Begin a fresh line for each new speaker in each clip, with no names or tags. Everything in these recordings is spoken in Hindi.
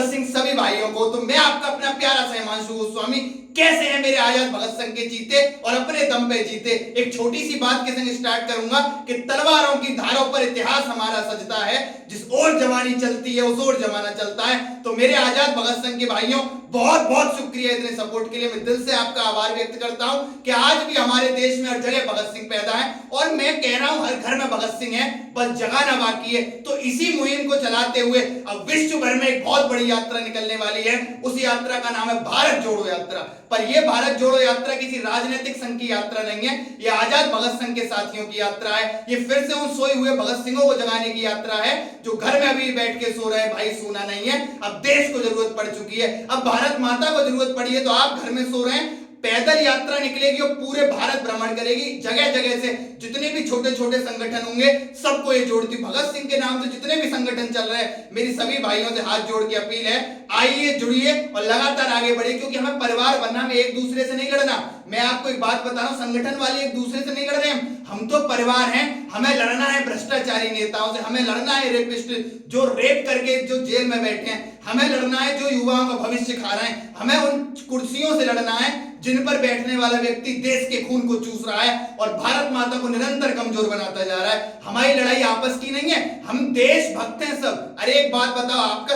भगत सिंह सभी भाइयों को। तो मैं आपका अपना प्यारा सा हिमांशु गोस्वामी, कैसे हैं मेरे आजाद भगत सिंह के जीते और अपने दम पे जीते। एक छोटी सी बात के संग स्टार्ट करूंगा कि तलवारों की धारों पर इतिहास हमारा सजता है, जिस ओर जवानी चलती है उस ओर जमाना चलता है। तो मेरे आजाद भगत सिंह के भाइयों, बहुत बहुत शुक्रिया इतने सपोर्ट के लिए। मैं दिल से आपका आभार व्यक्त करता हूं कि आज भी हमारे देश में हर जगह भगत सिंह पैदा है, और मैं कह रहा हूं हर घर में भगत सिंह है, बस जगाना बाकी है। तो इसी मुहिम को चलाते हुए अब विश्व भर में एक बहुत बड़ी यात्रा निकलने वाली है। उस यात्रा का नाम है भारत जोड़ो यात्रा। पर यह भारत जोड़ो यात्रा किसी राजनीतिक संघ की यात्रा नहीं है, यह आजाद भगत सिंह के साथियों की यात्रा है। ये फिर से उन सोए हुए भगत सिंहों को जगाने की यात्रा है जो घर में अभी बैठ के सो रहे हैं। भाई सोना नहीं है, अब देश को जरूरत पड़ चुकी है, अब भारत माता को जरूरत पड़ी है। तो आप घर में सो रहे हैं, पैदल यात्रा निकलेगी और पूरे भारत भ्रमण करेगी। जगह जगह से जितने भी छोटे छोटे संगठन होंगे सबको ये जोड़ती। भगत सिंह के नाम से जितने भी संगठन चल रहे हैं, मेरी सभी भाइयों से हाथ जोड़ के अपील है, आइए जुड़िए और लगातार आगे बढ़िए, क्योंकि हमें परिवार बनना, में एक दूसरे से नहीं लड़ना। मैं आपको एक बात बता रहा हूं, संगठन वाले एक दूसरे से नहीं लड़ रहे हैं, हम तो परिवार हैं। हमें लड़ना है भ्रष्टाचारी नेताओं से, हमें लड़ना है रेपिस्ट जो रेप करके जो जेल में बैठे हैं, हमें लड़ना है जो युवाओं का भविष्य खा रहे हैं, हमें उन कुर्सियों से लड़ना है जिन पर बैठने वाला व्यक्ति देश के खून को चूस रहा है और भारत माता को निरंतर कमजोर बनाता जा रहा है। हमारी लड़ाई आपस की नहीं है, हम देशभक्त हैं सब। अरे एक बात बताओ, आपका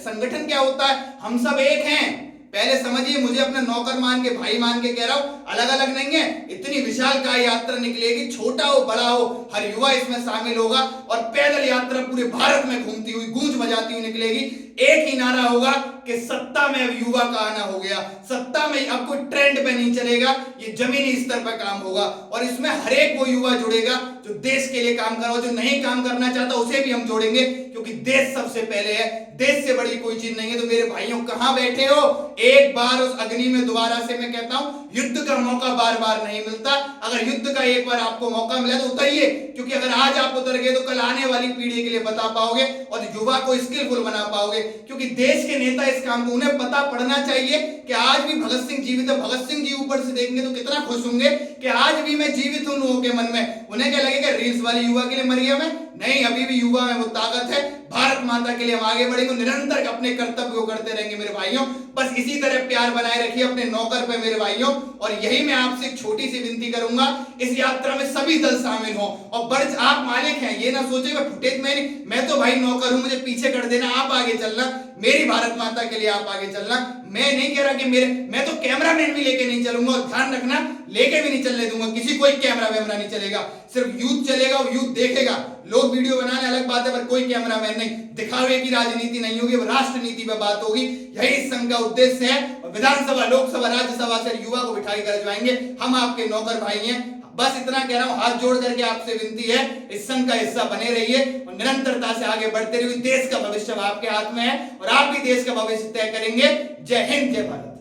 संगठन क्या होता है? हम सब एक हैं, पहले समझिए। मुझे अपने नौकर मान के, भाई मान के कह रहा हूं, अलग अलग नहीं है। इतनी विशाल का यात्रा निकलेगी, छोटा हो बड़ा हो हर युवा इसमें शामिल होगा, और पैदल यात्रा पूरे भारत में घूमती हुई, गूंज बजाती हुई निकलेगी। एक ही नारा होगा कि सत्ता में अब युवा का आना हो गया, सत्ता में अब कोई ट्रेंड पे नहीं चलेगा, ये जमीनी स्तर पर काम होगा। और इसमें हर एक वो युवा जुड़ेगा जो देश के लिए काम कर रहा हो, जो नहीं काम करना चाहता उसे भी हम जोड़ेंगे, क्योंकि देश सबसे पहले है, देश से बड़ी कोई चीज नहीं है। तो मेरे भाइयों, कहां बैठे हो? एक बार उस अग्नि में दोबारा से मैं कहता हूं, युद्ध का मौका बार बार नहीं मिलता। अगर युद्ध का एक बार आपको मौका मिला तो उतरिए, क्योंकि अगर आज आप उतर गए तो कल आने वाली पीढ़ी के लिए बता पाओगे और युवा को स्किलफुल बना पाओगे। क्योंकि देश के नेता इस काम को, उन्हें पता पड़ना चाहिए कि आज भी भगत सिंह जीवित है। भगत सिंह जी ऊपर से देखेंगे तो कितना खुश होंगे कि आज भी मैं जीवित हूं लोगों के मन में। उन्हें क्या लगेगा, रील्स वाले युवा के लिए मर गया मैं? नहीं, अभी भी युवा में वो ताकत है। भारत माता के लिए हम आगे बढ़ेंगे, निरंतर अपने कर्तव्य को करते रहेंगे मेरे भाइयों। बस इसी तरह प्यार बनाए रखिए अपने नौकर पे मेरे भाइयों। और यही मैं आपसे एक छोटी सी विनती करूंगा, इस यात्रा में सभी दल शामिल हो। और बर्ज आप मालिक हैं, ये ना सोचे मैं फुटेज में नहीं, मैं तो भाई नौकर हूं, मुझे पीछे कर देना, आप आगे चलना, मेरी भारत माता के लिए आप आगे चलना। मैं नहीं कह रहा कि मैं तो कैमरामैन भी लेके नहीं चलूंगा, और ध्यान रखना लेके भी नहीं चलने दूंगा किसी, कोई कैमरा वैमरा नहीं चलेगा, सिर्फ यूथ चलेगा, यूथ देखेगा। लोग वीडियो बनाने अलग बात है, पर कोई कैमरामैन नहीं। दिखावे की राजनीति नहीं होगी, राष्ट्र नीति पे बात होगी। यही इस संघ का उद्देश्य है। विधानसभा, लोकसभा, राज्यसभा से युवा को बिठाई कर जाएंगे, हम आपके नौकर भाई हैं। बस इतना कह रहा हूं, हाथ जोड़ करके आपसे विनती है, इस संघ का हिस्सा बने रहिए और निरंतरता से आगे बढ़ते रहिए। देश का भविष्य आपके हाथ में है और आप भी देश का भविष्य तय करेंगे। जय हिंद, जय भारत।